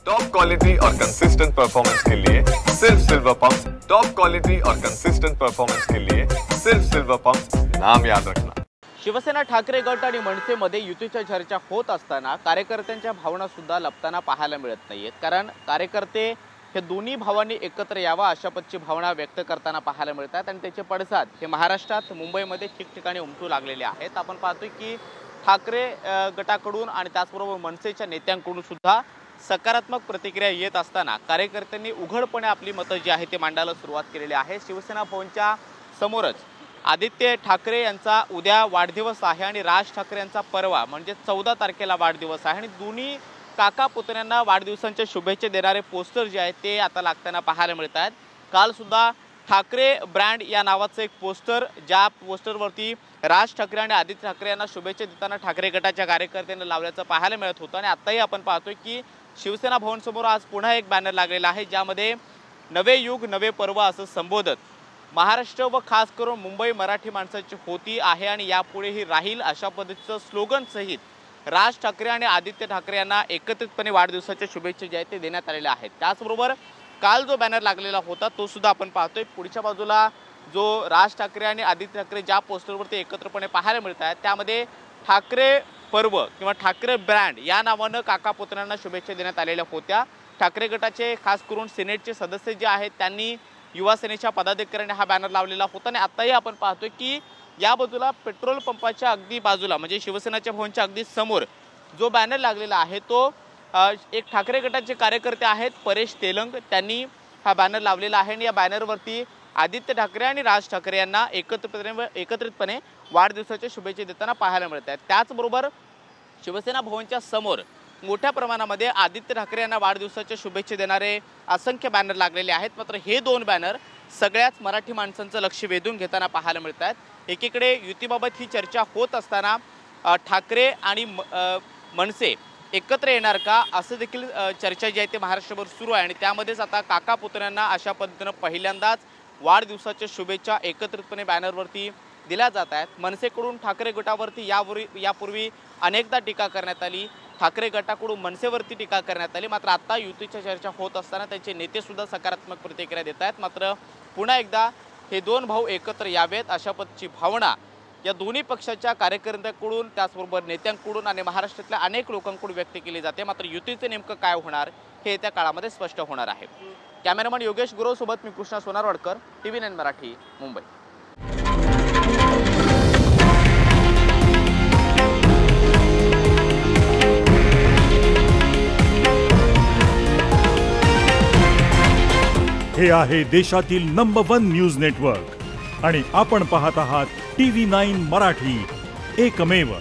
Top quality और consistent performance के लिए सिर्फ सिल्वर पंप्स। टॉप क्वालिटी और कंसिस्टेंट परफॉर्मेंस के लिए सिर्फ सिल्वर पंप्स, नाम याद रखना। शिवसेना ठाकरे गट आणि मनसेमध्ये युतीच्या चर्चा होत असताना कार्यकर्त्यांच्या भावना सुद्धा लपताना पाहायला मिळत नाहीयेत। कारण कार्यकर्ते हे दोन्ही भावांनी एकत्र यावा अशा पद्धतीची भावना व्यक्त करताना पाहायला मिळतात आणि त्याचे पडसाद हे महाराष्ट्रात मुंबईमध्ये ठिकठिकाणी उमटू लागलेले आहेत। आपण पाहतोय की ठाकरे गटाकडून आणि त्याचबरोबर मनसेच्या नेत्यांकडून सुद्धा सकारात्मक प्रतिक्रिया येत असताना कार्यकर्त्यांनी उघडपणे आपली मतं जी आहे ते मांडायला सुरुवात केलेली आहे। शिवसेना भवनच्या समोरच आदित्य ठाकरे यांचा उद्या वाढदिवस आहे आणि राज ठाकरे यांचा परवा म्हणजे 14 तारखेला वाढदिवस आहे आणि दोन्ही काका पुतण्यांना वाढदिवसांच्या शुभेच्छा देणारे पोस्टर जे आहेत ते आता लागताना पाहायला मिळत आहेत। काल सुद्धा ठाकरे ब्रँड या नावाचं एक पोस्टर, ज्या पोस्टरवरती राज ठाकरे आणि आदित्य ठाकरे यांना शुभेच्छा देताना ठाकरे गटाच्या कार्यकर्त्यांनी लावल्याचं पाहायला मिळत होतं। आणि आताही आपण पाहतोय की शिवसेना भवन समोर आज पुन्हा एक बॅनर लागलेला आहे, ज्यामध्ये नवे युग नवे पर्व असं संबोधत महाराष्ट्र व खास करून मुंबई मराठी माणसाची होती आहे आणि यापुढेही राहील अशा पद्धतीचं स्लोगन सहित राज ठाकरे आणि आदित्य ठाकरे यांना एकत्रितपणे वाढदिवसाच्या शुभेच्छा ज्या आहेत ते देण्यात आलेल्या आहेत। त्याचबरोबर काल जो बॅनर लागलेला होता तो सुद्धा आपण पाहतोय। पुढच्या बाजूला जो राज ठाकरे आणि आदित्य ठाकरे ज्या पोस्टरवरती एकत्रपणे पाहायला मिळत आहेत त्यामध्ये ठाकरे पर्व किंवा ठाकरे ब्रँड या नावानं काका पुतण्यांना शुभेच्छा देण्यात आलेल्या होत्या। ठाकरे गटाचे खास करून सिनेटचे सदस्य जे आहेत त्यांनी युवा सेनेच्या पदाधिकाऱ्यांनी हा बॅनर लावलेला होता आणि आताही आपण पाहतोय की या बाजूला पेट्रोल पंपाच्या अगदी बाजूला म्हणजे शिवसेनाच्या भवनच्या अगदी समोर जो बॅनर लागलेला आहे तो एक ठाकरे गटाचे कार्यकर्ते आहेत परेश तेलंग, त्यांनी हा बॅनर लावलेला आहे आणि या बॅनरवरती आदित्य ठाकरे आणि राज ठाकरे यांना एकत्रितपणे वाढदिवसाच्या शुभेच्छा देताना पाहायला मिळत आहेत। त्याचबरोबर शिवसेना भवनच्या समोर मोठ्या प्रमाणामध्ये आदित्य ठाकरे यांना वाढदिवसाच्या शुभेच्छा देणारे असंख्य बॅनर लागलेले आहेत। मात्र हे दोन बॅनर सगळ्याच मराठी माणसांचं लक्ष वेधून घेताना पाहायला मिळत आहेत। एकीकडे युतीबाबत ही चर्चा होत असताना ठाकरे आणि मनसे एकत्र येणार का असं देखील चर्चा जी आहे ते महाराष्ट्रभर सुरू आहे आणि त्यामध्येच आता काका पुतण्यांना अशा पद्धतीनं पहिल्यांदाच वाढदिवसाच्या शुभेच्छा एकत्रितपणे बॅनरवरती दिल्या जात आहेत। मनसेकडून ठाकरे गटावरती यापूर्वी अनेकदा टीका करण्यात आली, ठाकरे गटाकडून मनसेवरती टीका करण्यात आली, मात्र आता युतीच्या चर्चा होत असताना त्यांचे नेते सुद्धा सकारात्मक प्रतिक्रिया देत आहेत। मात्र पुन्हा एकदा हे दोन भाऊ एकत्र यावेत अशा पद्धतीची भावना या दोन्ही पक्षाच्या कार्यकर्त्यांकडून त्याचबरोबर नेत्यांकडून आणि महाराष्ट्रातल्या अनेक लोकांकडून व्यक्त केली जाते। मात्र युतीचे नेमकं काय होणार हे येत्या काळामध्ये स्पष्ट होणार आहे। कॅमेरामन योगेश गुरव सोबत मी कृष्णा सोनारवाडकर, TV9 मराठी, मुंबई। हे आहे देशातील नंबर 1 न्यूज नेटवर्क आणि आपण पाहत आहात TV9 मराठी, एकमेव।